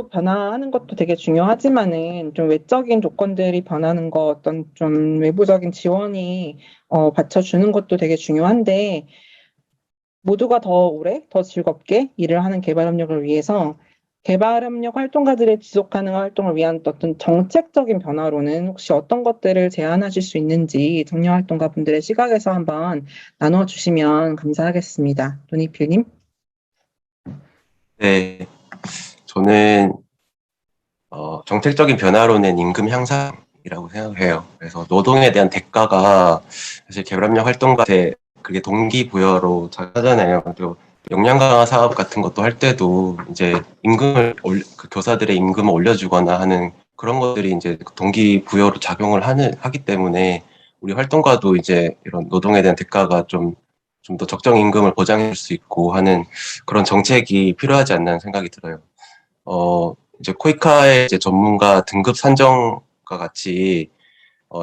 제도 변화하는 것도 되게 중요하지만은 좀 외적인 조건들이 변하는 거 어떤 좀 외부적인 지원이 받쳐주는 것도 되게 중요한데 모두가 더 오래, 더 즐겁게 일을 하는 개발협력을 위해서 개발협력 활동가들의 지속 가능한 활동을 위한 어떤 정책적인 변화로는 혹시 어떤 것들을 제안하실 수 있는지 청년활동가 분들의 시각에서 한번 나눠 주시면 감사하겠습니다. 노니필님. 네, 저는 정책적인 변화로는 임금 향상이라고 생각해요. 그래서 노동에 대한 대가가 사실 개발협력 활동가한테 그게 동기부여로 작하잖아요. 또 역량 강화 사업 같은 것도 할 때도 이제 그 교사들의 임금을 올려주거나 하는 그런 것들이 이제 동기부여로 작용을 하기 때문에 우리 활동가도 이제 이런 노동에 대한 대가가 좀 더 적정 임금을 보장해 줄 수 있고 하는 그런 정책이 필요하지 않나 생각이 들어요. 이제 코이카의 이제 전문가 등급 산정과 같이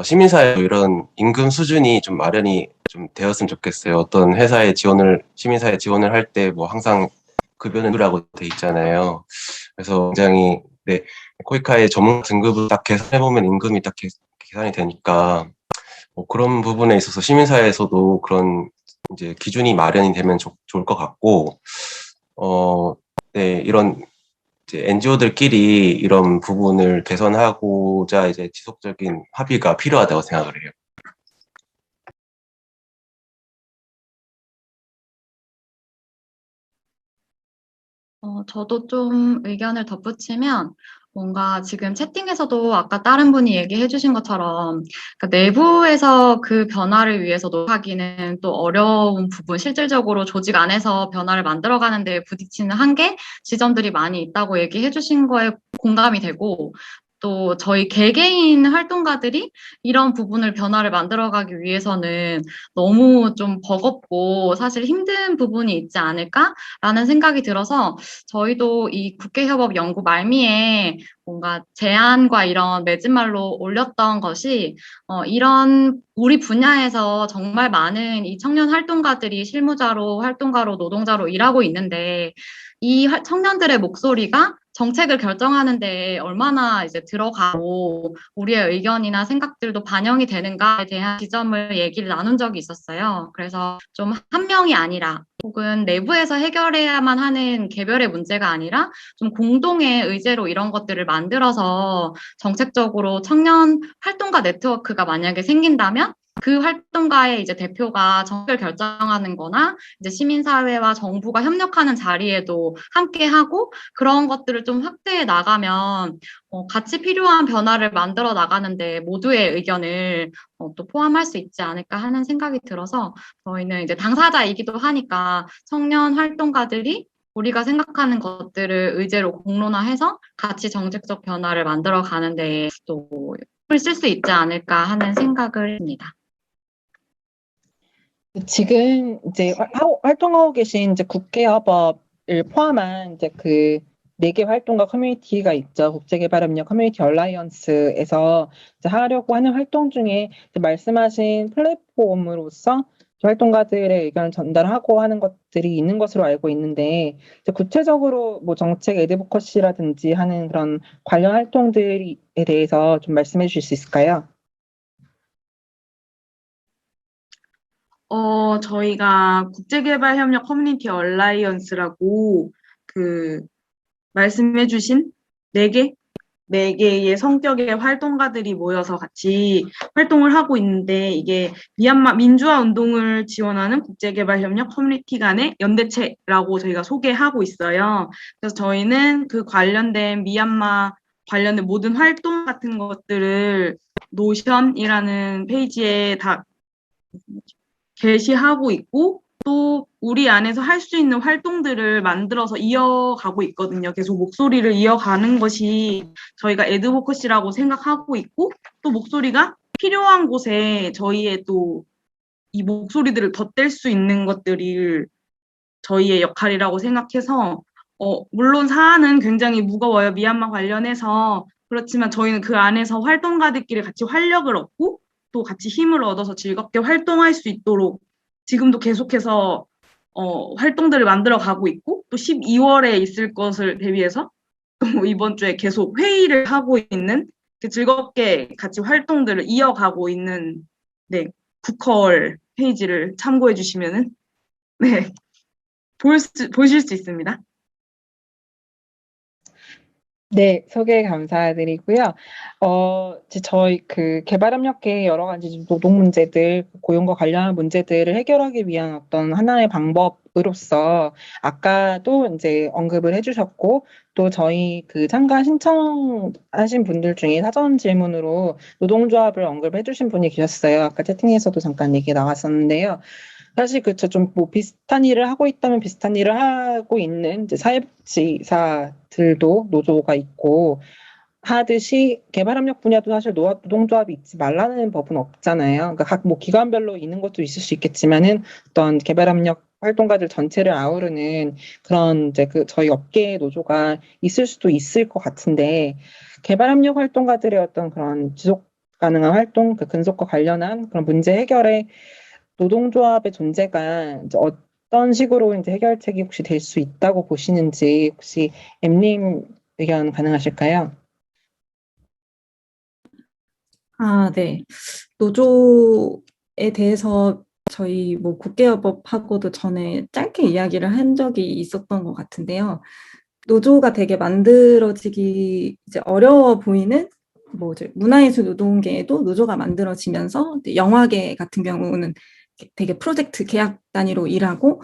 시민사회 이런 임금 수준이 좀 마련이 좀 되었으면 좋겠어요. 어떤 시민사회 지원을 할 때 뭐 항상 급여는 라고 돼 있잖아요. 그래서 굉장히, 네, 코이카의 전문 등급을 딱 계산해보면 임금이 딱 계산이 되니까, 뭐 그런 부분에 있어서 시민사회에서도 그런 이제 기준이 마련이 되면 좋을 것 같고, 네, 이런 이제 NGO들끼리 이런 부분을 개선하고자 이제 지속적인 합의가 필요하다고 생각을 해요. 저도 좀 의견을 덧붙이면 뭔가 지금 채팅에서도 아까 다른 분이 얘기해 주신 것처럼 그러니까 내부에서 그 변화를 위해서 노력하기는 또 어려운 부분, 실질적으로 조직 안에서 변화를 만들어가는 데 부딪히는 한계 지점들이 많이 있다고 얘기해 주신 거에 공감이 되고 또 저희 개개인 활동가들이 이런 부분을 변화를 만들어가기 위해서는 너무 좀 버겁고 사실 힘든 부분이 있지 않을까라는 생각이 들어서 저희도 이 국회협업 연구 말미에 뭔가 제안과 이런 매진말로 올렸던 것이 이런 우리 분야에서 정말 많은 이 청년 활동가들이 실무자로 활동가로 노동자로 일하고 있는데 이 청년들의 목소리가 정책을 결정하는 데 얼마나 이제 들어가고 우리의 의견이나 생각들도 반영이 되는가에 대한 지점을 얘기를 나눈 적이 있었어요. 그래서 좀 한 명이 아니라 혹은 내부에서 해결해야만 하는 개별의 문제가 아니라 좀 공동의 의제로 이런 것들을 만들어서 정책적으로 청년 활동가 네트워크가 만약에 생긴다면 그 활동가의 이제 대표가 정책을 결정하는 거나 이제 시민사회와 정부가 협력하는 자리에도 함께 하고 그런 것들을 좀 확대해 나가면 같이 필요한 변화를 만들어 나가는데 모두의 의견을 또 포함할 수 있지 않을까 하는 생각이 들어서 저희는 이제 당사자이기도 하니까 청년 활동가들이 우리가 생각하는 것들을 의제로 공론화해서 같이 정책적 변화를 만들어 가는데 또 힘을 쓸 수 있지 않을까 하는 생각을 합니다. 지금 이제 활동하고 계신 이제 국회협업을 포함한 이제 그 네 개 활동가 커뮤니티가 있죠. 국제개발협력 커뮤니티 얼라이언스에서 이제 하려고 하는 활동 중에 이제 말씀하신 플랫폼으로서 활동가들의 의견을 전달하고 하는 것들이 있는 것으로 알고 있는데 이제 구체적으로 뭐 정책 애드보커시라든지 하는 그런 관련 활동들에 대해서 좀 말씀해 주실 수 있을까요? 저희가 국제개발협력 커뮤니티 얼라이언스라고 그 말씀해주신 네 개? 네 개의 성격의 활동가들이 모여서 같이 활동을 하고 있는데 이게 미얀마 민주화 운동을 지원하는 국제개발협력 커뮤니티 간의 연대체라고 저희가 소개하고 있어요. 그래서 저희는 그 관련된 미얀마 관련된 모든 활동 같은 것들을 노션이라는 페이지에 다 게시하고 있고 또 우리 안에서 할 수 있는 활동들을 만들어서 이어가고 있거든요. 계속 목소리를 이어가는 것이 저희가 애드보커시라고 생각하고 있고 또 목소리가 필요한 곳에 저희의 또 이 목소리들을 덧댈 수 있는 것들이 저희의 역할이라고 생각해서 물론 사안은 굉장히 무거워요. 미얀마 관련해서. 그렇지만 저희는 그 안에서 활동가들끼리 같이 활력을 얻고 또 같이 힘을 얻어서 즐겁게 활동할 수 있도록 지금도 계속해서 활동들을 만들어 가고 있고 또 12월에 있을 것을 대비해서 또 이번 주에 계속 회의를 하고 있는 즐겁게 같이 활동들을 이어가고 있는 네, 국헐 페이지를 참고해 주시면은 네, 보실 수 있습니다. 네, 소개 감사드리고요. 저희 개발협력계 여러 가지 노동 문제들, 고용과 관련한 문제들을 해결하기 위한 어떤 하나의 방법으로서 아까도 이제 언급을 해주셨고, 또 저희 참가 신청하신 분들 중에 사전 질문으로 노동조합을 언급해주신 분이 계셨어요. 아까 채팅에서도 잠깐 얘기 나왔었는데요. 사실 좀 비슷한 일을 하고 있다면 비슷한 일을 하고 있는 이제 사회복지사들도 노조가 있고 하듯이 개발협력 분야도 사실 노동조합이 있지 말라는 법은 없잖아요. 그러니까 각 기관별로 있는 것도 있을 수 있겠지만은 어떤 개발협력 활동가들 전체를 아우르는 그런 이제 저희 업계의 노조가 있을 수도 있을 것 같은데 개발협력 활동가들의 어떤 그런 지속 가능한 활동, 근속과 관련한 그런 문제 해결에 노동조합의 존재가 이제 어떤 식으로 이제 해결책이 혹시 될 수 있다고 보시는지 혹시 엠님 의견 가능하실까요? 네. 노조에 대해서 저희 국계업업하고도 전에 짧게 이야기를 한 적이 있었던 것 같은데요. 노조가 되게 만들어지기 이제 어려워 보이는 이제 문화예술 노동계에도 노조가 만들어지면서 영화계 같은 경우는 되게 프로젝트 계약 단위로 일하고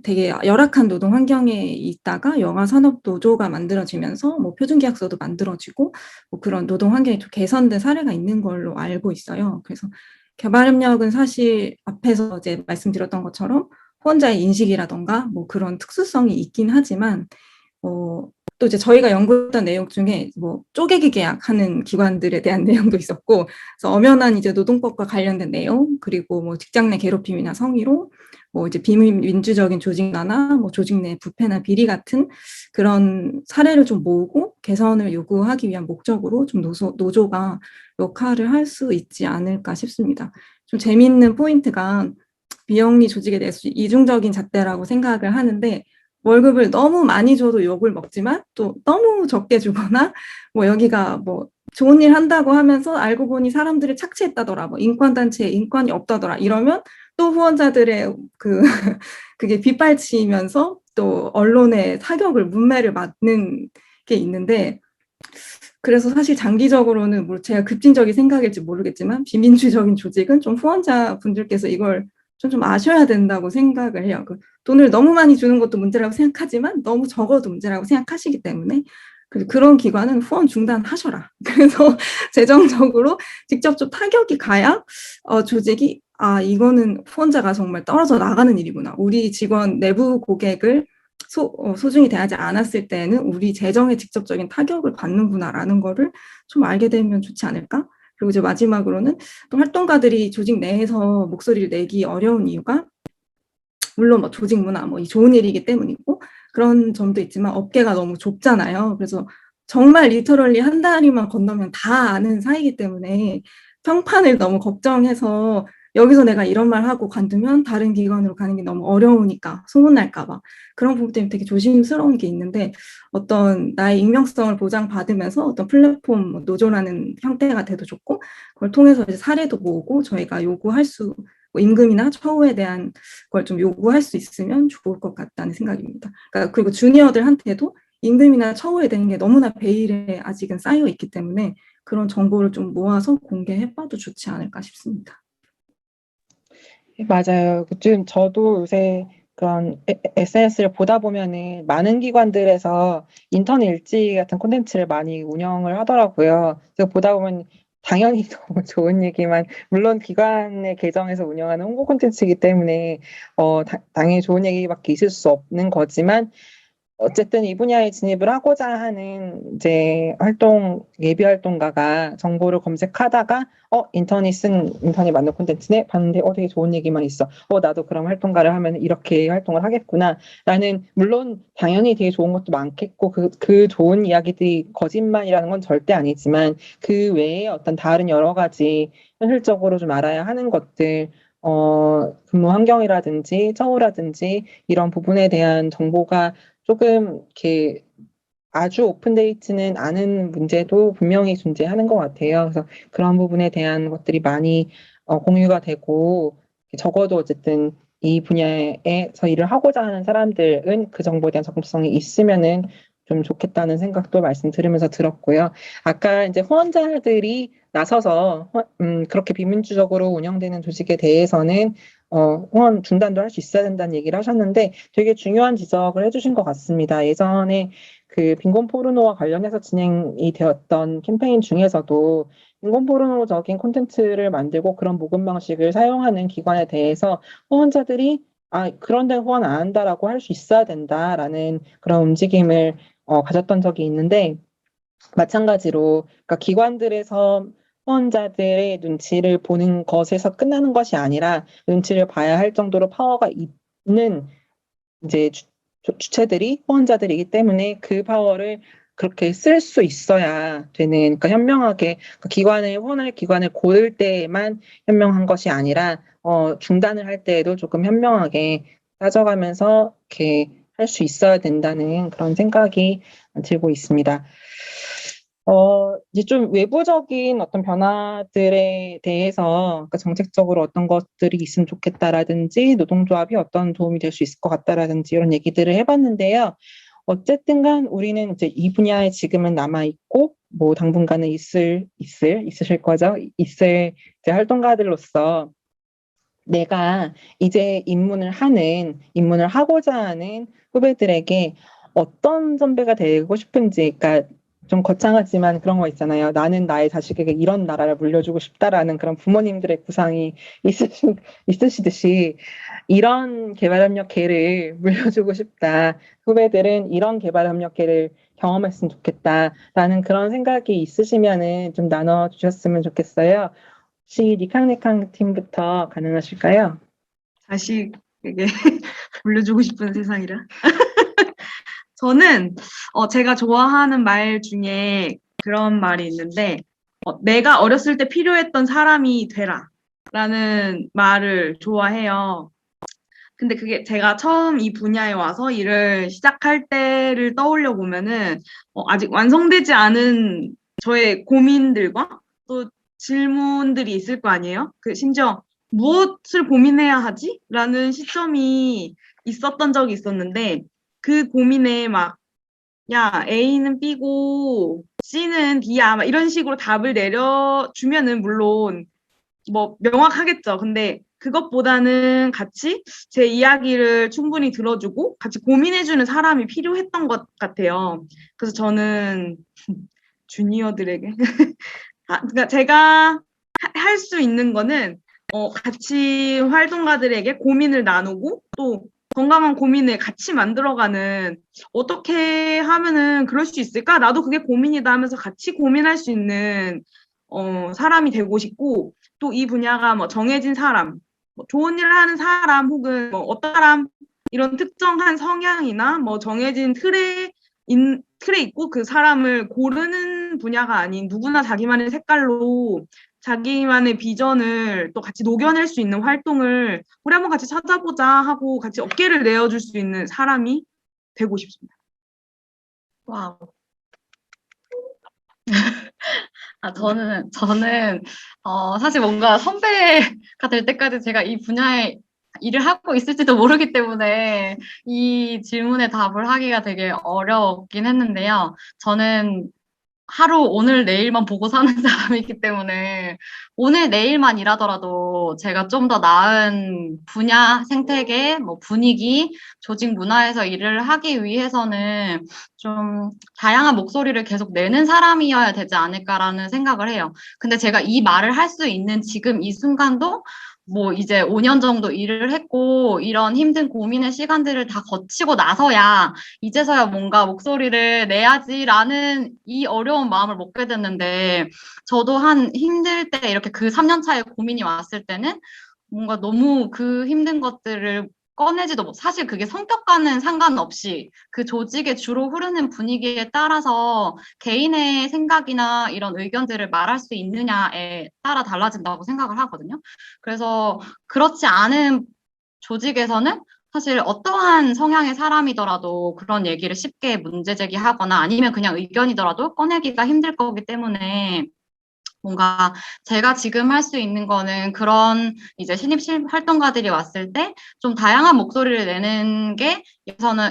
되게 열악한 노동 환경에 있다가 영화 산업 노조가 만들어지면서 표준 계약서도 만들어지고 그런 노동 환경이 좀 개선된 사례가 있는 걸로 알고 있어요. 그래서 개발협력은 사실 앞에서 이제 말씀드렸던 것처럼 후원자의 인식이라던가 그런 특수성이 있긴 하지만 또 이제 저희가 연구했던 내용 중에 쪼개기 계약하는 기관들에 대한 내용도 있었고, 그래서 엄연한 이제 노동법과 관련된 내용, 그리고 직장 내 괴롭힘이나 성희롱, 이제 비민주적인 조직문화나 조직 내 부패나 비리 같은 그런 사례를 좀 모으고 개선을 요구하기 위한 목적으로 좀 노조가 역할을 할 수 있지 않을까 싶습니다. 좀 재미있는 포인트가 비영리 조직에 대해서 이중적인 잣대라고 생각을 하는데 월급을 너무 많이 줘도 욕을 먹지만 또 너무 적게 주거나 여기가 좋은 일 한다고 하면서 알고 보니 사람들이 착취했다더라, 인권단체에 인권이 없다더라 이러면 또 후원자들의 그게 빗발치면서 또 언론의 사격을 문매를 맞는 게 있는데, 그래서 사실 장기적으로는 제가 급진적인 생각일지 모르겠지만 비민주적인 조직은 좀 후원자분들께서 이걸 좀 아셔야 된다고 생각을 해요. 돈을 너무 많이 주는 것도 문제라고 생각하지만 너무 적어도 문제라고 생각하시기 때문에 그런 기관은 후원 중단하셔라. 그래서 재정적으로 직접 좀 타격이 가야 조직이 이거는 후원자가 정말 떨어져 나가는 일이구나. 우리 직원 내부 고객을 소중히 대하지 않았을 때는 우리 재정에 직접적인 타격을 받는구나라는 거를 좀 알게 되면 좋지 않을까? 그리고 이제 마지막으로는 또 활동가들이 조직 내에서 목소리를 내기 어려운 이유가 물론 조직 문화 이 좋은 일이기 때문이고 그런 점도 있지만 업계가 너무 좁잖아요. 그래서 정말 리터럴리 한 다리만 건너면 다 아는 사이이기 때문에 평판을 너무 걱정해서 여기서 내가 이런 말 하고 관두면 다른 기관으로 가는 게 너무 어려우니까 소문날까 봐 그런 부분 때문에 되게 조심스러운 게 있는데 어떤 나의 익명성을 보장받으면서 어떤 플랫폼 노조라는 형태가 돼도 좋고 그걸 통해서 이제 사례도 모으고 저희가 요구할 수 임금이나 처우에 대한 걸 좀 요구할 수 있으면 좋을 것 같다는 생각입니다. 그러니까 그리고 주니어들한테도 임금이나 처우에 대한 게 너무나 베일에 아직은 쌓여 있기 때문에 그런 정보를 좀 모아서 공개해봐도 좋지 않을까 싶습니다. 맞아요. 지금 저도 요새 그런 SNS를 보다 보면은 많은 기관들에서 인턴 일지 같은 콘텐츠를 많이 운영을 하더라고요. 그래서 보다 보면 당연히 너무 좋은 얘기만, 물론 기관의 계정에서 운영하는 홍보 콘텐츠이기 때문에 당연히 좋은 얘기밖에 있을 수 없는 거지만 어쨌든 이 분야에 진입을 하고자 하는 이제 예비 활동가가 정보를 검색하다가 인턴이 만든 콘텐츠네 봤는데 되게 좋은 얘기만 있어. 나도 그럼 활동가를 하면 이렇게 활동을 하겠구나. 라는, 물론 당연히 되게 좋은 것도 많겠고 그 좋은 이야기들이 거짓말이라는 건 절대 아니지만 그 외에 어떤 다른 여러 가지 현실적으로 좀 알아야 하는 것들, 근무 환경이라든지 처우라든지 이런 부분에 대한 정보가 조금 이렇게 아주 오픈되어 있지는 않은 문제도 분명히 존재하는 것 같아요. 그래서 그런 부분에 대한 것들이 많이 공유가 되고 적어도 어쨌든 이 분야에서 일을 하고자 하는 사람들은 그 정보에 대한 접근성이 있으면은 좀 좋겠다는 생각도 말씀 들으면서 들었고요. 아까 이제 후원자들이 나서서 그렇게 비민주적으로 운영되는 조직에 대해서는 후원 중단도 할 수 있어야 된다는 얘기를 하셨는데 되게 중요한 지적을 해주신 것 같습니다. 예전에 그 빈곤 포르노와 관련해서 진행이 되었던 캠페인 중에서도 빈곤 포르노적인 콘텐츠를 만들고 그런 모금 방식을 사용하는 기관에 대해서 후원자들이 그런 데 후원 안 한다라고 할 수 있어야 된다라는 그런 움직임을 가졌던 적이 있는데 마찬가지로 그러니까 기관들에서 후원자들의 눈치를 보는 것에서 끝나는 것이 아니라 눈치를 봐야 할 정도로 파워가 있는 이제 주체들이 후원자들이기 때문에 그 파워를 그렇게 쓸 수 있어야 되는, 그러니까 현명하게 그 기관을 후원할 기관을 고를 때에만 현명한 것이 아니라 중단을 할 때에도 조금 현명하게 따져가면서 이렇게 할 수 있어야 된다는 그런 생각이 들고 있습니다. 이제 좀 외부적인 어떤 변화들에 대해서, 그러니까 정책적으로 어떤 것들이 있으면 좋겠다라든지, 노동조합이 어떤 도움이 될 수 있을 것 같다라든지, 이런 얘기들을 해봤는데요. 어쨌든 간 우리는 이제 이 분야에 지금은 남아있고, 뭐 당분간은 있으실 거죠. 있을 이제 활동가들로서 내가 이제 입문을 하고자 하는 후배들에게 어떤 선배가 되고 싶은지, 그러니까 좀 거창하지만 그런 거 있잖아요. 나는 나의 자식에게 이런 나라를 물려주고 싶다라는 그런 부모님들의 구상이 있으시듯이 이런 개발협력회를 물려주고 싶다. 후배들은 이런 개발협력회를 경험했으면 좋겠다라는 그런 생각이 있으시면은 좀 나눠주셨으면 좋겠어요. 혹시 니캉니캉 팀부터 가능하실까요? 자식에게 물려주고 싶은 세상이라. 저는 제가 좋아하는 말 중에 그런 말이 있는데 내가 어렸을 때 필요했던 사람이 되라 라는 말을 좋아해요. 근데 그게 제가 처음 이 분야에 와서 일을 시작할 때를 떠올려 보면은 아직 완성되지 않은 저의 고민들과 또 질문들이 있을 거 아니에요? 그 심지어 무엇을 고민해야 하지? 라는 시점이 있었던 적이 있었는데 그 고민에 막 야, A는 B고 C는 D야 막 이런 식으로 답을 내려주면은 물론 뭐 명확하겠죠. 근데 그것보다는 같이 제 이야기를 충분히 들어주고 같이 고민해주는 사람이 필요했던 것 같아요. 그래서 저는 주니어들에게 그러니까 제가 할 수 있는 거는 같이 활동가들에게 고민을 나누고 또 건강한 고민을 같이 만들어가는 어떻게 하면은 그럴 수 있을까? 나도 그게 고민이다 하면서 같이 고민할 수 있는 사람이 되고 싶고 또 이 분야가 뭐 정해진 사람, 뭐 좋은 일을 하는 사람 혹은 뭐 어떤 사람 이런 특정한 성향이나 뭐 정해진 틀에 있고 그 사람을 고르는 분야가 아닌 누구나 자기만의 색깔로 자기만의 비전을 또 같이 녹여낼 수 있는 활동을 우리 한번 같이 찾아보자 하고 같이 어깨를 내어줄 수 있는 사람이 되고 싶습니다. 와우. 저는, 사실 뭔가 선배가 될 때까지 제가 이 분야에 일을 하고 있을지도 모르기 때문에 이 질문에 답을 하기가 되게 어렵긴 했는데요. 저는 하루 오늘 내일만 보고 사는 사람이기 때문에 오늘 내일만 일하더라도 제가 좀 더 나은 분야, 생태계, 뭐 분위기, 조직 문화에서 일을 하기 위해서는 좀 다양한 목소리를 계속 내는 사람이어야 되지 않을까라는 생각을 해요. 근데 제가 이 말을 할 수 있는 지금 이 순간도 뭐 이제 5년 정도 일을 했고 이런 힘든 고민의 시간들을 다 거치고 나서야 이제서야 뭔가 목소리를 내야지라는 이 어려운 마음을 먹게 됐는데 저도 한 힘들 때 이렇게 그 3년 차에 고민이 왔을 때는 뭔가 너무 그 힘든 것들을 꺼내지도 못, 사실 그게 성격과는 상관없이 그 조직의 주로 흐르는 분위기에 따라서 개인의 생각이나 이런 의견들을 말할 수 있느냐에 따라 달라진다고 생각을 하거든요. 그래서 그렇지 않은 조직에서는 사실 어떠한 성향의 사람이더라도 그런 얘기를 쉽게 문제 제기하거나 아니면 그냥 의견이더라도 꺼내기가 힘들 거기 때문에 뭔가 제가 지금 할 수 있는 거는 그런 이제 신입 활동가들이 왔을 때 좀 다양한 목소리를 내는 게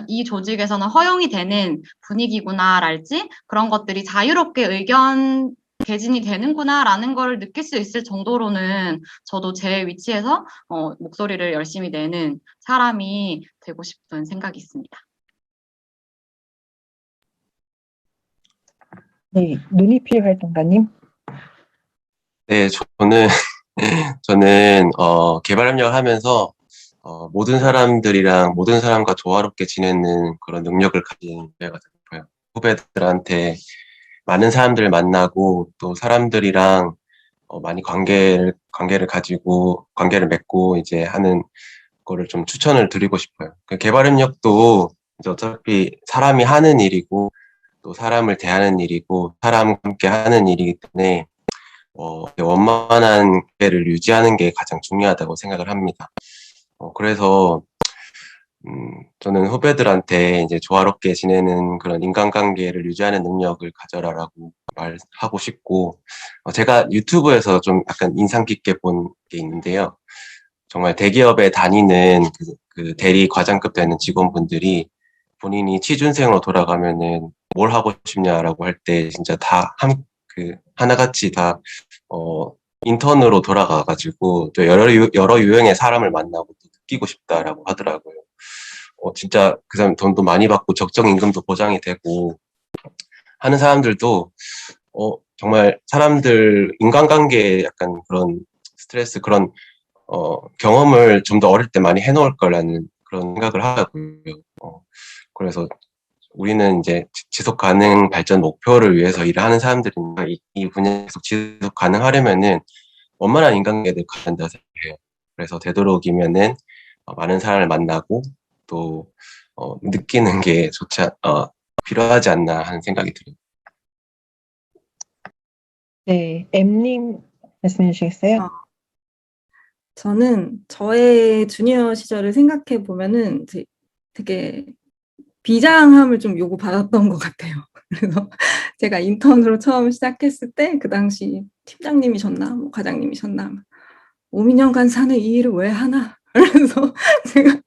이 조직에서는 허용이 되는 분위기구나랄지 그런 것들이 자유롭게 의견 개진이 되는구나라는 걸 느낄 수 있을 정도로는 저도 제 위치에서 목소리를 열심히 내는 사람이 되고 싶은 생각이 있습니다. 네, 눈이필 활동가님. 네, 저는 개발 협력을 하면서 모든 사람들이랑 모든 사람과 조화롭게 지내는 그런 능력을 가진 후배가 되고 싶어요. 후배들한테 많은 사람들을 만나고 또 사람들이랑 많이 관계를 가지고 관계를 맺고 이제 하는 거를 좀 추천을 드리고 싶어요. 그 개발 협력도 이제 어차피 사람이 하는 일이고 또 사람을 대하는 일이고 사람과 함께 하는 일이기 때문에 원만한 관계를 유지하는 게 가장 중요하다고 생각을 합니다. 그래서 저는 후배들한테 이제 조화롭게 지내는 그런 인간관계를 유지하는 능력을 가져라라고 말하고 싶고, 제가 유튜브에서 좀 약간 인상 깊게 본 게 있는데요. 정말 대기업에 다니는 그 대리 과장급 되는 직원분들이 본인이 취준생으로 돌아가면은 뭘 하고 싶냐라고 할 때 진짜 하나같이 다, 인턴으로 돌아가가지고 또 여러 유형의 사람을 만나고 또 느끼고 싶다라고 하더라고요. 진짜 그 사람 돈도 많이 받고 적정 임금도 보장이 되고 하는 사람들도 정말 사람들 인간관계에 약간 그런 스트레스 그런 경험을 좀 더 어릴 때 많이 해놓을 거라는 그런 생각을 하고요. 그래서 우리는 이제 지속 가능 발전 목표를 위해서 일을 하는 사람들이니까 이 분야에서 지속 가능하려면은 원만한 인간관계를 가져야 된다 생각해요. 그래서 되도록이면은 많은 사람을 만나고 또 느끼는 게 필요하지 않나 하는 생각이 들어요. 네, M님 말씀해 주시겠어요? 저는 저의 주니어 시절을 생각해 보면은 되게 비장함을 좀 요구받았던 것 같아요. 그래서 제가 인턴으로 처음 시작했을 때 그 당시 팀장님이셨나 뭐 과장님이셨나 5년 간사는 이 일을 왜 하나? 그래서 제가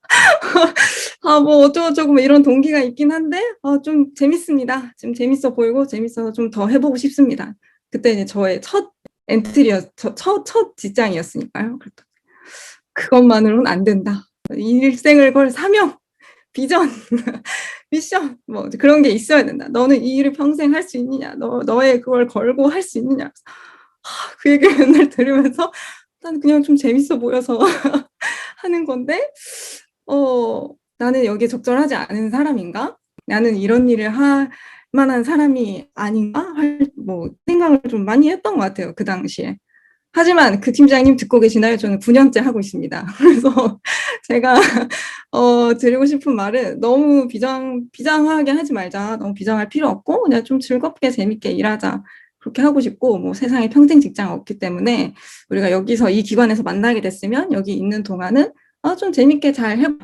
뭐 어쩌고저쩌고 뭐 이런 동기가 있긴 한데 좀 재밌습니다. 지금 재밌어 보이고 재밌어서 좀 더 해보고 싶습니다. 그때 이제 저의 첫 첫 직장이었으니까요. 그것만으로는 안 된다. 일생을 걸 사명, 비전, 미션 뭐 그런 게 있어야 된다. 너는 이 일을 평생 할 수 있느냐? 너의 그걸 걸고 할 수 있느냐? 그 얘기를 맨날 들으면서 난 그냥 좀 재밌어 보여서 하는 건데 나는 여기에 적절하지 않은 사람인가? 나는 이런 일을 할 만한 사람이 아닌가? 뭐 생각을 좀 많이 했던 것 같아요. 그 당시에. 하지만 그 팀장님 듣고 계시나요? 저는 9년째 하고 있습니다. 그래서 제가 드리고 싶은 말은 너무 비장하게 하지 말자. 너무 비장할 필요 없고 그냥 좀 즐겁게 재밌게 일하자. 그렇게 하고 싶고 뭐 세상에 평생 직장 없기 때문에 우리가 여기서 이 기관에서 만나게 됐으면 여기 있는 동안은 좀 재밌게 잘 해봐.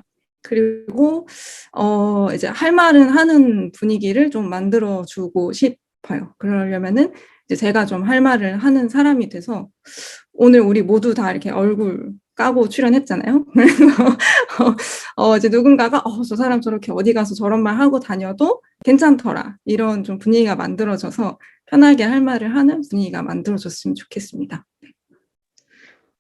그리고 이제 할 말은 하는 분위기를 좀 만들어주고 싶어요. 그러려면은 이제 제가 좀 할 말을 하는 사람이 돼서 오늘 우리 모두 다 이렇게 얼굴 까고 출연했잖아요. 그래서 이제 누군가가 저 사람 저렇게 어디 가서 저런 말 하고 다녀도 괜찮더라. 이런 좀 분위기가 만들어져서 편하게 할 말을 하는 분위기가 만들어졌으면 좋겠습니다.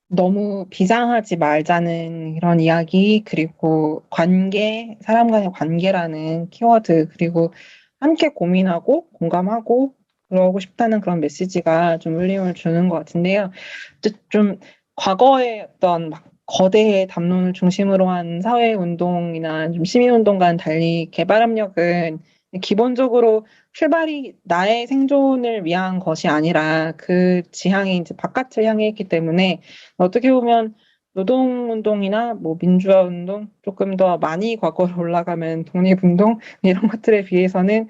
너무 비장하지 말자는 이런 이야기, 그리고 관계, 사람 간의 관계라는 키워드, 그리고 함께 고민하고 공감하고 그러고 싶다는 그런 메시지가 좀 울림을 주는 것 같은데요. 좀 과거의 어떤 막 거대의 담론을 중심으로 한 사회운동이나 좀 시민운동과는 달리 개발협력은 기본적으로 출발이 나의 생존을 위한 것이 아니라 그 지향이 이제 바깥을 향해 있기 때문에 어떻게 보면 노동운동이나 뭐 민주화운동 조금 더 많이 과거로 올라가면 독립운동 이런 것들에 비해서는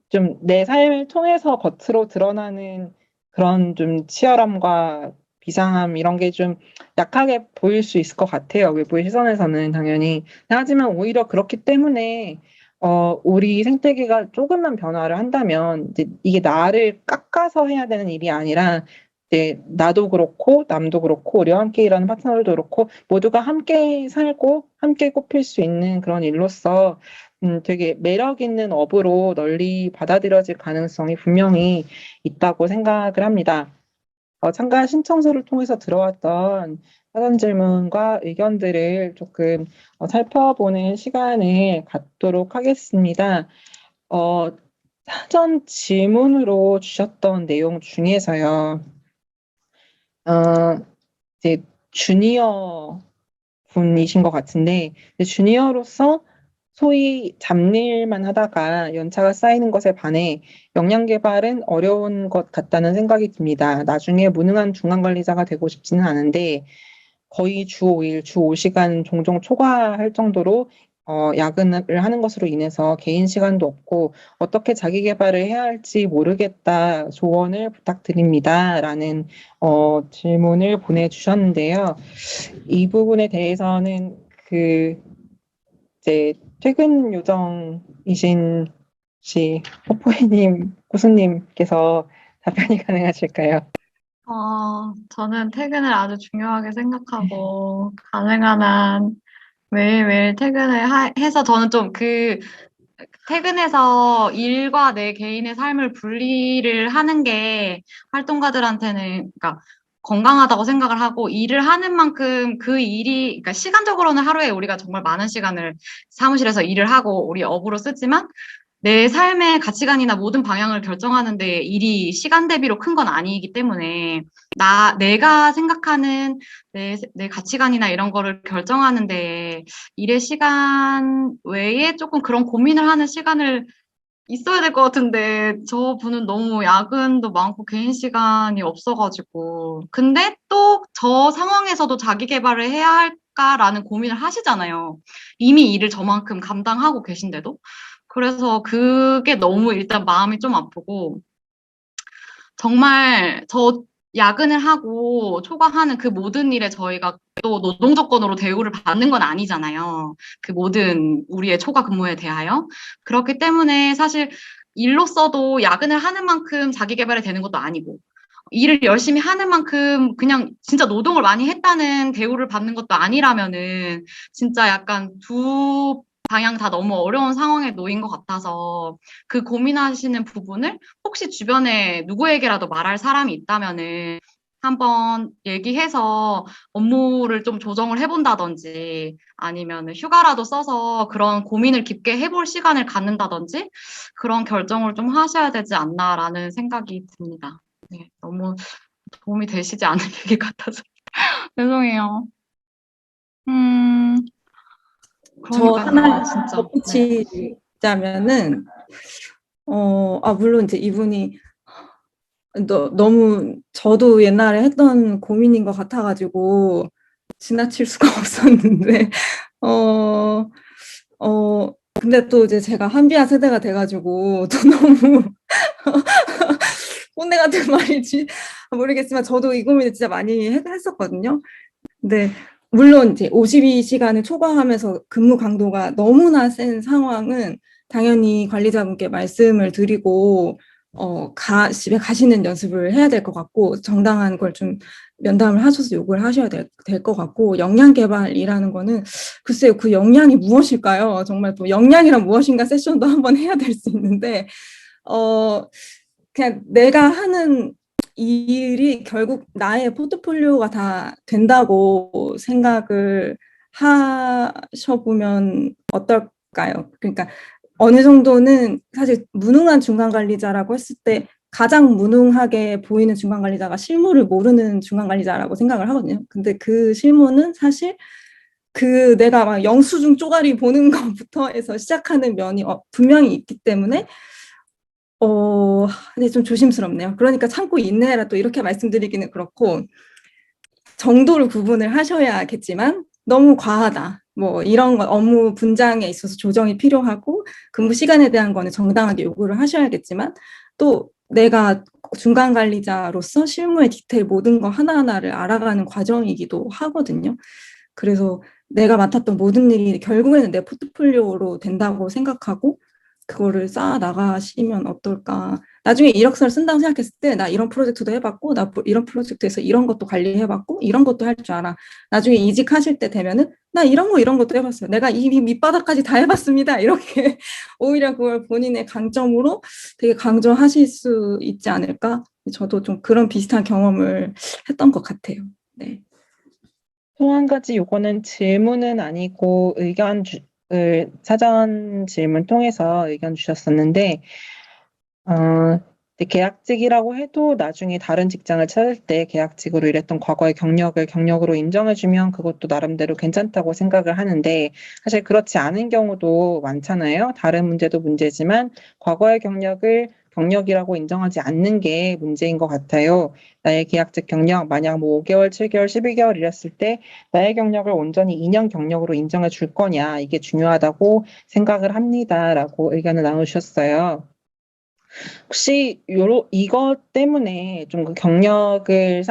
좀 내 삶을 통해서 겉으로 드러나는 그런 좀 치열함과 비상함 이런 게 좀 약하게 보일 수 있을 것 같아요. 외부의 시선에서는 당연히. 하지만 오히려 그렇기 때문에 우리 생태계가 조금만 변화를 한다면 이제 이게 나를 깎아서 해야 되는 일이 아니라 이제 나도 그렇고 남도 그렇고 우리와 함께 일하는 파트너들도 그렇고 모두가 함께 살고 함께 꽃필 수 있는 그런 일로서 되게 매력 있는 업으로 널리 받아들여질 가능성이 분명히 있다고 생각을 합니다. 참가 신청서를 통해서 들어왔던 사전 질문과 의견들을 조금 살펴보는 시간을 갖도록 하겠습니다. 사전 질문으로 주셨던 내용 중에서요, 이제 주니어 분이신 것 같은데, 주니어로서 소위 잡일만 하다가 연차가 쌓이는 것에 반해 역량 개발은 어려운 것 같다는 생각이 듭니다. 나중에 무능한 중간 관리자가 되고 싶지는 않은데 거의 주 5일, 주 5시간 종종 초과할 정도로 야근을 하는 것으로 인해서 개인 시간도 없고 어떻게 자기 개발을 해야 할지 모르겠다 조언을 부탁드립니다. 라는 질문을 보내주셨는데요. 이 부분에 대해서는 이제 퇴근 요정이신 혹시 포포이님, 고수님께서 답변이 가능하실까요? 저는 퇴근을 아주 중요하게 생각하고, 가능한 한 매일매일 퇴근을 해서 저는 좀 퇴근해서 일과 내 개인의 삶을 분리를 하는 게 활동가들한테는, 그러니까 건강하다고 생각을 하고, 일을 하는 만큼 그 일이, 그러니까 시간적으로는 하루에 우리가 정말 많은 시간을 사무실에서 일을 하고 우리 업으로 쓰지만, 내 삶의 가치관이나 모든 방향을 결정하는 데 일이 시간 대비로 큰 건 아니기 때문에, 내가 생각하는 내 가치관이나 이런 거를 결정하는데, 일의 시간 외에 조금 그런 고민을 하는 시간을 있어야 될 것 같은데, 저 분은 너무 야근도 많고 개인 시간이 없어가지고. 근데 또 저 상황에서도 자기 개발을 해야 할까라는 고민을 하시잖아요. 이미 일을 저만큼 감당하고 계신데도. 그래서 그게 너무 일단 마음이 좀 아프고, 정말 야근을 하고 초과하는 그 모든 일에 저희가 또 노동 조건으로 대우를 받는 건 아니잖아요. 그 모든 우리의 초과 근무에 대하여. 그렇기 때문에 사실 일로서도 야근을 하는 만큼 자기 개발이 되는 것도 아니고, 일을 열심히 하는 만큼 그냥 진짜 노동을 많이 했다는 대우를 받는 것도 아니라면은 진짜 약간 두 방향 다 너무 어려운 상황에 놓인 것 같아서, 그 고민하시는 부분을 혹시 주변에 누구에게라도 말할 사람이 있다면은 한번 얘기해서 업무를 좀 조정을 해본다든지, 아니면 휴가라도 써서 그런 고민을 깊게 해볼 시간을 갖는다든지, 그런 결정을 좀 하셔야 되지 않나라는 생각이 듭니다. 네, 너무 도움이 되시지 않은 얘기 같아서 죄송해요. 저 하나 그러니까요, 진짜. 네. 덧붙이자면은, 물론 이제 이분이 너무 저도 옛날에 했던 고민인 것 같아가지고 지나칠 수가 없었는데, 근데 또 이제 제가 한비아 세대가 돼가지고 또 너무 꼰대 같은 말인지 모르겠지만 저도 이 고민을 진짜 많이 했었거든요. 근데 물론 이제 52시간을 초과하면서 근무 강도가 너무나 센 상황은 당연히 관리자분께 말씀을 드리고 집에 가시는 연습을 해야 될 것 같고, 정당한 걸 좀 면담을 하셔서 요구를 하셔야 될 것 같고, 역량 개발이라는 거는 글쎄요, 그 역량이 무엇일까요? 정말 또 역량이란 무엇인가 세션도 한번 해야 될 수 있는데, 그냥 내가 하는 이 일이 결국 나의 포트폴리오가 다 된다고 생각을 하셔보면 어떨까요? 그러니까 어느 정도는 사실 무능한 중간관리자라고 했을 때 가장 무능하게 보이는 중간관리자가 실무를 모르는 중간관리자라고 생각을 하거든요. 근데 그 실무는 사실 내가 막 영수증 쪼가리 보는 것부터 해서 시작하는 면이 분명히 있기 때문에 근데 좀 조심스럽네요. 그러니까 참고 인내해라, 또 이렇게 말씀드리기는 그렇고, 정도를 구분을 하셔야겠지만 너무 과하다, 뭐 이런 거 업무 분장에 있어서 조정이 필요하고 근무 시간에 대한 거는 정당하게 요구를 하셔야겠지만, 또 내가 중간 관리자로서 실무의 디테일 모든 거 하나하나를 알아가는 과정이기도 하거든요. 그래서 내가 맡았던 모든 일이 결국에는 내 포트폴리오로 된다고 생각하고 그거를 쌓아 나가시면 어떨까. 나중에 이력서를 쓴다고 생각했을 때 나 이런 프로젝트도 해봤고 나 이런 프로젝트에서 이런 것도 관리해봤고 이런 것도 할 줄 알아. 나중에 이직하실 때 되면은 나 이런 것도 해봤어요. 내가 이 밑바닥까지 다 해봤습니다. 이렇게 오히려 그걸 본인의 강점으로 되게 강조하실 수 있지 않을까? 저도 좀 그런 비슷한 경험을 했던 것 같아요. 네. 또 한 가지 요거는 질문은 아니고 사전 질문 통해서 의견 주셨었는데, 이제 계약직이라고 해도 나중에 다른 직장을 찾을 때 계약직으로 일했던 과거의 경력을 경력으로 인정해주면 그것도 나름대로 괜찮다고 생각을 하는데, 사실 그렇지 않은 경우도 많잖아요. 다른 문제도 문제지만 과거의 경력을 경력이라고 인정하지 않는 게 문제인 것 같아요. 나의 계약직 경력, 만약 뭐 5개월, 7개월, 12개월 일했을 때 나의 경력을 온전히 2년 경력으로 인정해 줄 거냐, 이게 중요하다고 생각을 합니다라고 의견을 나누셨어요. 혹시 이것 때문에 좀 그 경력을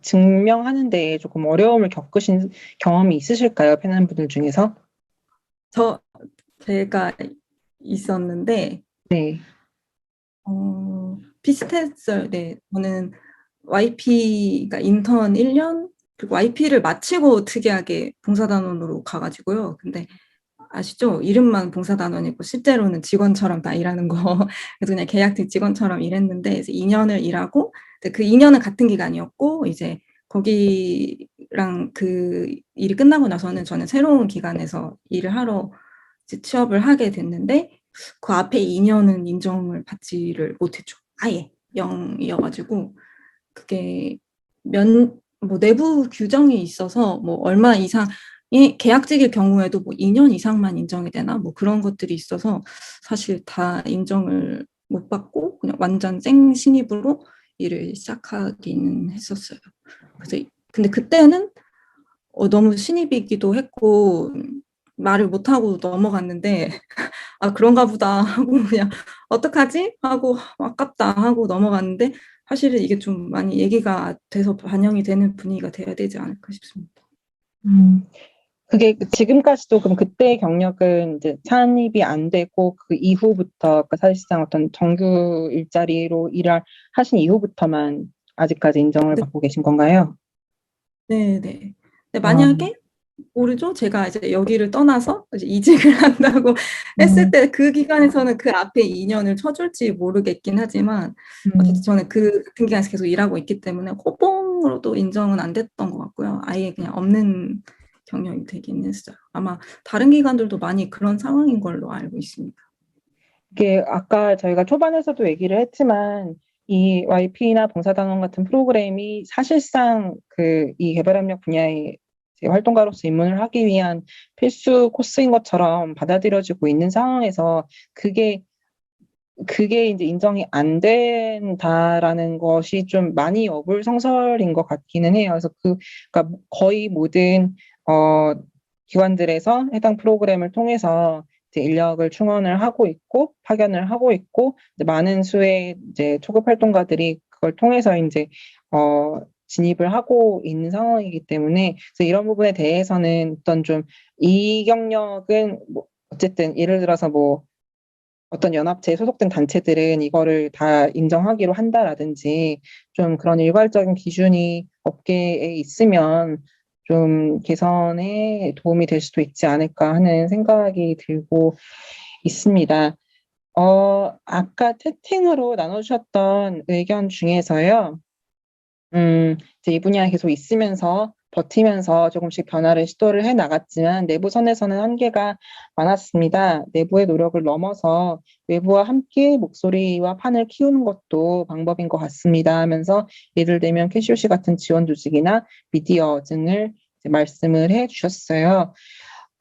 증명하는 데 조금 어려움을 겪으신 경험이 있으실까요? 팬분들 중에서? 제가 있었는데, 네. 비슷했어요. 네. 저는 YP가 인턴 1년, 그리고 YP를 마치고 특이하게 봉사단원으로 가가지고요. 근데 아시죠? 이름만 봉사단원이고 실제로는 직원처럼 다 일하는 거. 그래서 그냥 계약직 직원처럼 일했는데 이제 2년을 일하고 그 2년은 같은 기간이었고 이제 거기랑 그 일이 끝나고 나서는 저는 새로운 기관에서 일을 하러 이제 취업을 하게 됐는데 그 앞에 2년은 인정을 받지를 못했죠. 아예 0이어가지고 그게 뭐 내부 규정이 있어서 뭐 얼마 이상 계약직일 경우에도 뭐 2년 이상만 인정이 되나 뭐 그런 것들이 있어서 사실 다 인정을 못 받고 그냥 완전 생 신입으로 일을 시작하기는 했었어요. 그래서 근데 그때는 너무 신입이기도 했고 말을 못하고 넘어갔는데 아 그런가 보다 하고 그냥 어떡하지? 하고 아깝다 하고 넘어갔는데 사실은 이게 좀 많이 얘기가 돼서 반영이 되는 분위기가 돼야 되지 않을까 싶습니다. 그게 지금까지도 그럼 그때의 경력은 이제 찬입이 안 되고 그 이후부터 그 사실상 어떤 정규 일자리로 하신 이후부터만 아직까지 인정을 네. 받고 계신 건가요? 네네. 근데 아, 만약에 모르죠. 제가 이제 여기를 떠나서 이제 이직을 한다고 했을 음, 때 그 기간에서는 그 앞에 2년을 쳐줄지 모르겠긴 하지만 어쨌든 저는 그 같은 기간에서 계속 일하고 있기 때문에 호봉으로도 인정은 안 됐던 것 같고요. 아예 그냥 없는 경력이 되긴 했어요. 아마 다른 기관들도 많이 그런 상황인 걸로 알고 있습니다. 이게 아까 저희가 초반에서도 얘기를 했지만 이 YP나 봉사단원 같은 프로그램이 사실상 이 개발협력 분야의 이제 활동가로서 입문을 하기 위한 필수 코스인 것처럼 받아들여지고 있는 상황에서 그게 이제 인정이 안 된다라는 것이 좀 많이 어불성설인 것 같기는 해요. 그래서 그러니까 거의 모든 기관들에서 해당 프로그램을 통해서 이제 인력을 충원을 하고 있고 파견을 하고 있고 이제 많은 수의 이제 초급 활동가들이 그걸 통해서 이제 진입을 하고 있는 상황이기 때문에 그래서 이런 부분에 대해서는 어떤 좀 이 경력은 뭐 어쨌든 예를 들어서 뭐 어떤 연합체에 소속된 단체들은 이거를 다 인정하기로 한다라든지 좀 그런 일괄적인 기준이 업계에 있으면 좀 개선에 도움이 될 수도 있지 않을까 하는 생각이 들고 있습니다. 아까 채팅으로 나눠주셨던 의견 중에서요. 이제 이 분야에 계속 있으면서 버티면서 조금씩 변화를 시도를 해 나갔지만 내부 선에서는 한계가 많았습니다. 내부의 노력을 넘어서 외부와 함께 목소리와 판을 키우는 것도 방법인 것 같습니다. 하면서 예를 들면 캐시오시 같은 지원 조직이나 미디어 등을 이제 말씀을 해 주셨어요.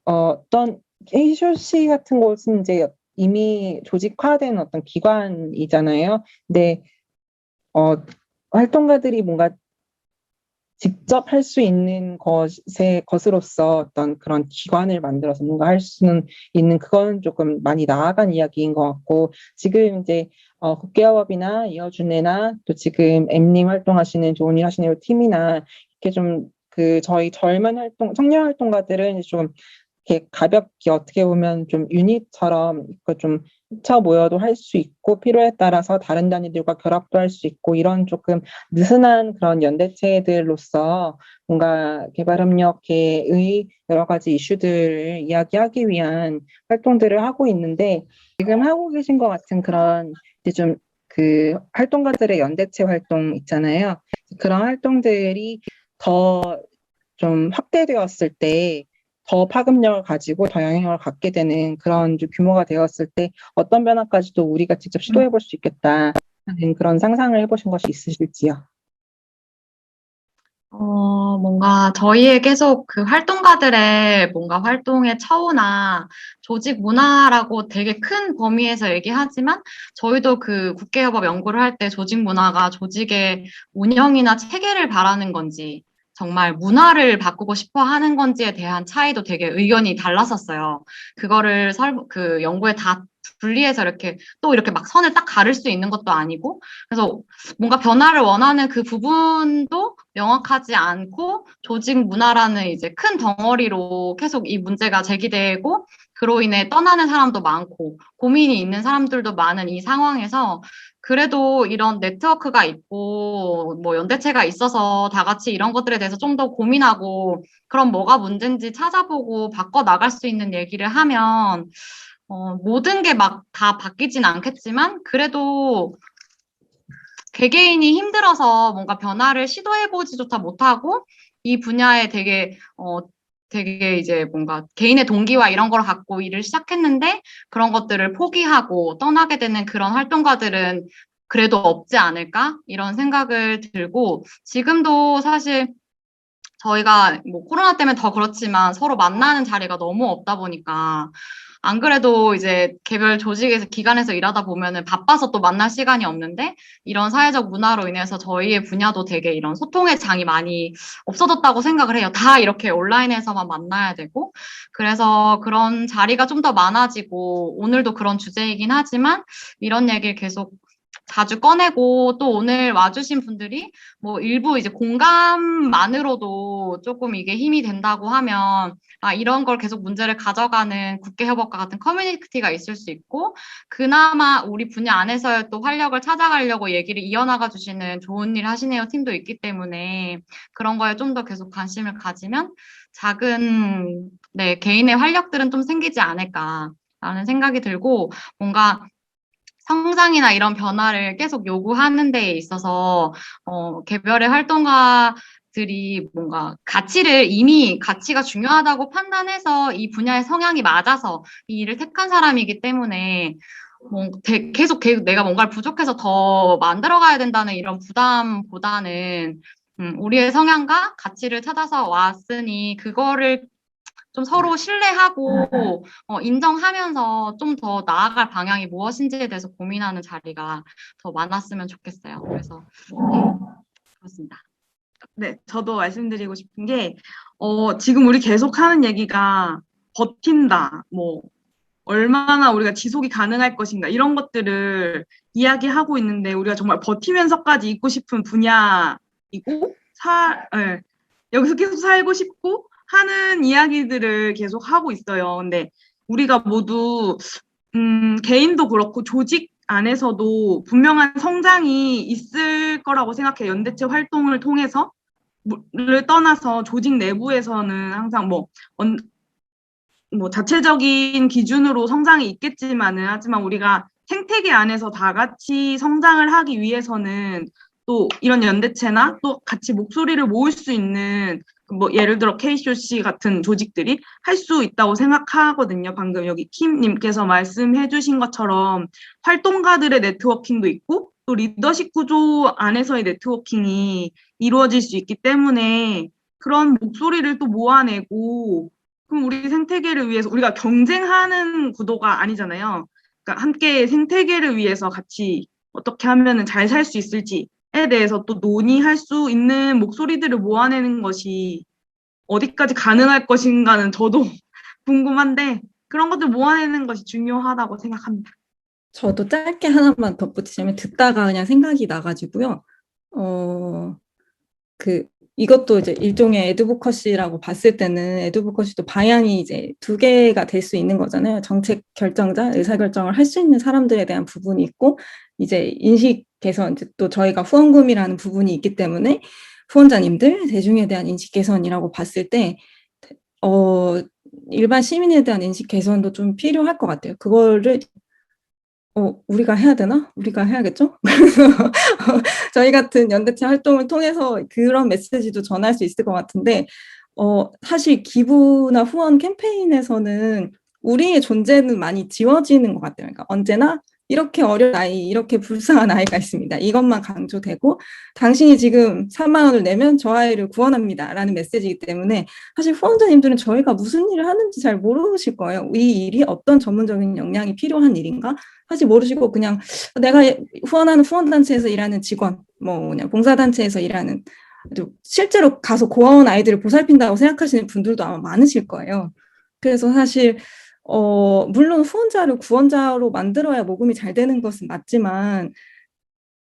어떤 캐시오시 같은 곳은 이제 이미 조직화된 어떤 기관이잖아요. 근데 활동가들이 뭔가 직접 할 수 있는 것으로서 어떤 그런 기관을 만들어서 뭔가 할 수는 있는 그건 조금 많이 나아간 이야기인 것 같고 지금 이제 국계화법이나 이어준애나 또 지금 엠님 활동하시는 좋은 일 하시는 팀이나 이렇게 좀 그 저희 젊은 청년 활동가들은 좀 이렇게 가볍게 어떻게 보면 좀 유닛처럼 이거 좀 뭉쳐 모여도 할 수 있고 필요에 따라서 다른 단위들과 결합도 할 수 있고 이런 조금 느슨한 그런 연대체들로서 뭔가 개발협력계의 여러 가지 이슈들을 이야기하기 위한 활동들을 하고 있는데 지금 하고 계신 것 같은 그런 이제 좀 그 활동가들의 연대체 활동 있잖아요. 그런 활동들이 더 좀 확대되었을 때 더 파급력을 가지고 더 영향력을 갖게 되는 그런 좀 규모가 되었을 때 어떤 변화까지도 우리가 직접 시도해 볼 수 있겠다 하는 그런 상상을 해보신 것이 있으실지요? 뭔가 저희의 계속 그 활동가들의 뭔가 활동의 처우나 조직 문화라고 되게 큰 범위에서 얘기하지만 저희도 그 국제협업 연구를 할 때 조직 문화가 조직의 운영이나 체계를 바라는 건지 정말 문화를 바꾸고 싶어 하는 건지에 대한 차이도 되게 의견이 달랐었어요. 그거를 그 연구에 다 분리해서 이렇게 또 이렇게 막 선을 딱 가를 수 있는 것도 아니고 그래서 뭔가 변화를 원하는 그 부분도 명확하지 않고 조직 문화라는 이제 큰 덩어리로 계속 이 문제가 제기되고 그로 인해 떠나는 사람도 많고 고민이 있는 사람들도 많은 이 상황에서 그래도 이런 네트워크가 있고 뭐 연대체가 있어서 다 같이 이런 것들에 대해서 좀 더 고민하고 그럼 뭐가 문제인지 찾아보고 바꿔 나갈 수 있는 얘기를 하면 모든 게 막 다 바뀌진 않겠지만 그래도 개개인이 힘들어서 뭔가 변화를 시도해보지조차 못하고 이 분야에 되게 이제 뭔가 개인의 동기와 이런 걸 갖고 일을 시작했는데 그런 것들을 포기하고 떠나게 되는 그런 활동가들은 그래도 없지 않을까? 이런 생각을 들고 지금도 사실 저희가 뭐 코로나 때문에 더 그렇지만 서로 만나는 자리가 너무 없다 보니까 안 그래도 이제 개별 조직에서 기관에서 일하다 보면은 바빠서 또 만날 시간이 없는데 이런 사회적 문화로 인해서 저희의 분야도 되게 이런 소통의 장이 많이 없어졌다고 생각을 해요. 다 이렇게 온라인에서만 만나야 되고 그래서 그런 자리가 좀 더 많아지고 오늘도 그런 주제이긴 하지만 이런 얘기를 계속 자주 꺼내고 또 오늘 와주신 분들이 뭐 일부 이제 공감만으로도 조금 이게 힘이 된다고 하면 이런 걸 계속 문제를 가져가는 국제협업과 같은 커뮤니티가 있을 수 있고 그나마 우리 분야 안에서의 또 활력을 찾아가려고 얘기를 이어나가 주시는 좋은 일 하시네요 팀도 있기 때문에 그런 거에 좀 더 계속 관심을 가지면 작은 개인의 활력들은 좀 생기지 않을까라는 생각이 들고 뭔가 성장이나 이런 변화를 계속 요구하는 데에 있어서 개별의 활동가들이 뭔가 가치가 중요하다고 판단해서 이 분야의 성향이 맞아서 이 일을 택한 사람이기 때문에 계속 내가 뭔가를 부족해서 더 만들어가야 된다는 이런 부담보다는 우리의 성향과 가치를 찾아서 왔으니 그거를 좀 서로 신뢰하고 인정하면서 좀 더 나아갈 방향이 무엇인지에 대해서 고민하는 자리가 더 많았으면 좋겠어요. 그래서 그렇습니다. 네, 저도 말씀드리고 싶은 게, 지금 우리 계속 하는 얘기가 버틴다, 뭐, 얼마나 우리가 지속이 가능할 것인가, 이런 것들을 이야기하고 있는데, 우리가 정말 버티면서까지 있고 싶은 분야이고, 네, 여기서 계속 살고 싶고 하는 이야기들을 계속 하고 있어요. 근데 우리가 모두, 개인도 그렇고 조직 안에서도 분명한 성장이 있을 거라고 생각해요. 연대체 활동을 통해서. 를 떠나서 조직 내부에서는 항상 뭐 자체적인 기준으로 성장이 있겠지만은 하지만 우리가 생태계 안에서 다 같이 성장을 하기 위해서는 또 이런 연대체나 또 같이 목소리를 모을 수 있는 뭐 예를 들어 KCOC 같은 조직들이 할 수 있다고 생각하거든요. 방금 여기 킴님께서 말씀해 주신 것처럼 활동가들의 네트워킹도 있고 또 리더십 구조 안에서의 네트워킹이 이루어질 수 있기 때문에 그런 목소리를 또 모아내고 그럼 우리 생태계를 위해서 우리가 경쟁하는 구도가 아니잖아요. 그러니까 함께 생태계를 위해서 같이 어떻게 하면은 잘 살 수 있을지 대해서 또 논의할 수 있는 목소리들을 모아내는 것이 어디까지 가능할 것인가는 저도 궁금한데 그런 것들 모아내는 것이 중요하다고 생각합니다. 저도 짧게 하나만 덧붙이자면 듣다가 그냥 생각이 나가지고요. 이것도 이제 일종의 애드보커시라고 봤을 때는 애드보커시도 방향이 이제 두 개가 될 수 있는 거잖아요. 정책 결정자, 의사결정을 할 수 있는 사람들에 대한 부분이 있고, 이제 인식 개선, 이제 또 저희가 후원금이라는 부분이 있기 때문에 후원자님들, 대중에 대한 인식 개선이라고 봤을 때, 일반 시민에 대한 인식 개선도 좀 필요할 것 같아요. 그거를 우리가 해야 되나? 우리가 해야겠죠? 그래서 저희 같은 연대체 활동을 통해서 그런 메시지도 전할 수 있을 것 같은데, 사실 기부나 후원 캠페인에서는 우리의 존재는 많이 지워지는 것 같아요. 그러니까 언제나 이렇게 어려운 아이, 이렇게 불쌍한 아이가 있습니다. 이것만 강조되고, 당신이 지금 3만 원을 내면 저 아이를 구원합니다. 라는 메시지이기 때문에 사실 후원자님들은 저희가 무슨 일을 하는지 잘 모르실 거예요. 이 일이 어떤 전문적인 역량이 필요한 일인가? 사실 모르시고 그냥 내가 후원하는 후원단체에서 일하는 직원, 뭐 그냥 봉사단체에서 일하는, 실제로 가서 고아원 아이들을 보살핀다고 생각하시는 분들도 아마 많으실 거예요. 그래서 사실 물론 후원자를 구원자로 만들어야 모금이 잘 되는 것은 맞지만,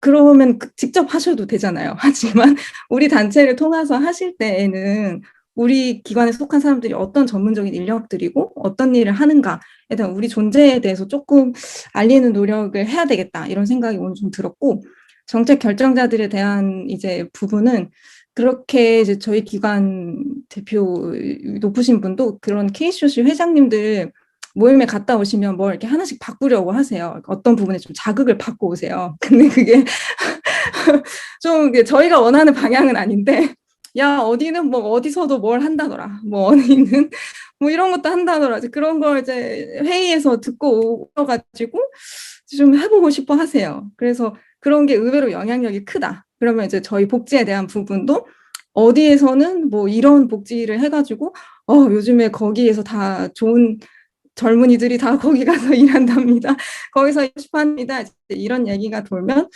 그러면 직접 하셔도 되잖아요. 하지만 우리 단체를 통해서 하실 때에는 우리 기관에 속한 사람들이 어떤 전문적인 인력들이고 어떤 일을 하는가에 대한 우리 존재에 대해서 조금 알리는 노력을 해야 되겠다, 이런 생각이 오늘 좀 들었고, 정책 결정자들에 대한 이제 부분은 그렇게 이제 저희 기관 대표 높으신 분도 그런 KCOC 회장님들 모임에 갔다 오시면 뭐 이렇게 하나씩 바꾸려고 하세요. 어떤 부분에 좀 자극을 받고 오세요. 근데 그게 좀 저희가 원하는 방향은 아닌데, 야, 어디는 뭐 어디서도 뭘 한다더라. 뭐 어디는 뭐 이런 것도 한다더라. 그런 걸 이제 회의에서 듣고 오셔가지고 좀 해보고 싶어 하세요. 그래서 그런 게 의외로 영향력이 크다. 그러면 이제 저희 복지에 대한 부분도 어디에서는 뭐 이런 복지를 해가지고 요즘에 거기에서 다 좋은 젊은이들이 다 거기 가서 일한답니다. 거기서 일합니다. 이런 얘기가 돌면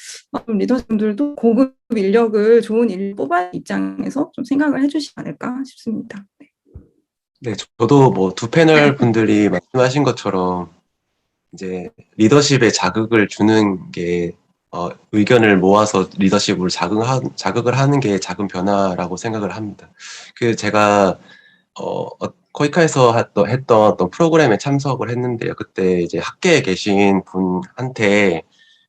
리더분들도 고급 인력을 좋은 일 뽑아야 입장에서 좀 생각을 해주시지 않을까 싶습니다. 네. 네, 저도 뭐 두 패널 분들이 말씀하신 것처럼 이제 리더십에 자극을 주는 게 의견을 모아서 리더십으로 자극을 하는 게 작은 변화라고 생각을 합니다. 제가 코이카에서 했던 어떤 프로그램에 참석을 했는데요. 그때 이제 학계에 계신 분한테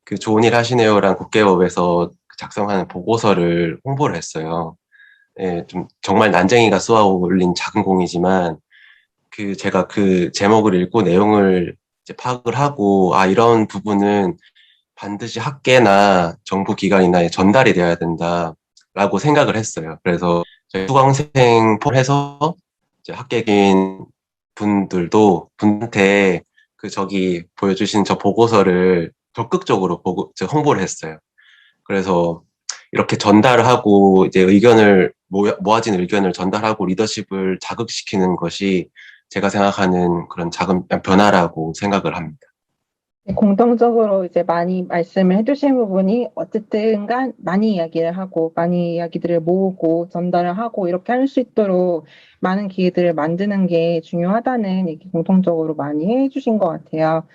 그 좋은 일 하시네요라는 국계법에서 작성하는 보고서를 홍보를 했어요. 예, 좀 정말 난쟁이가 쏘아 올린 작은 공이지만 제가 그 제목을 읽고 내용을 이제 파악을 하고 이런 부분은 반드시 학계나 정부 기관이나 전달이 되어야 된다라고 생각을 했어요. 그래서 저희 수강생 포함해서 이제 학계인 분한테 저기 보여주신 저 보고서를 적극적으로 홍보를 했어요. 그래서 이렇게 전달을 하고 이제 모아진 의견을 전달하고 리더십을 자극시키는 것이 제가 생각하는 그런 작은 변화라고 생각을 합니다. 공통적으로 이제 많이 말씀을 해주신 부분이 어쨌든 간 많이 이야기를 하고 많이 이야기들을 모으고 전달을 하고 이렇게 할 수 있도록 많은 기회들을 만드는 게 중요하다는 얘기 공통적으로 많이 해주신 것 같아요.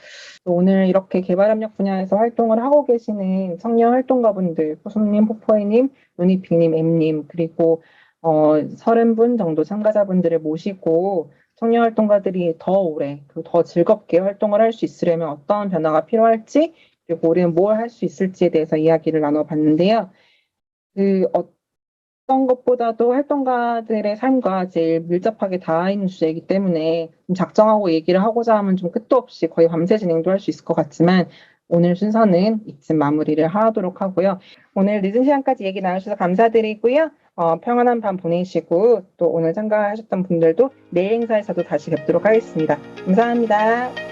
오늘 이렇게 개발협력 분야에서 활동을 하고 계시는 청년 활동가분들, 포송님, 포포이님, 루니핑님, 엠님, 그리고 30분 정도 참가자분들을 모시고 청년 활동가들이 더 오래, 그리고 더 즐겁게 활동을 할 수 있으려면 어떤 변화가 필요할지, 그리고 우리는 뭘 할 수 있을지에 대해서 이야기를 나눠봤는데요. 어떤 것보다도 활동가들의 삶과 제일 밀접하게 닿아 있는 주제이기 때문에 좀 작정하고 얘기를 하고자 하면 좀 끝도 없이 거의 밤새 진행도 할 수 있을 것 같지만 오늘 순서는 이쯤 마무리를 하도록 하고요. 오늘 늦은 시간까지 얘기 나눠주셔서 감사드리고요. 평안한 밤 보내시고 또 오늘 참가하셨던 분들도 내일 행사에서도 다시 뵙도록 하겠습니다. 감사합니다.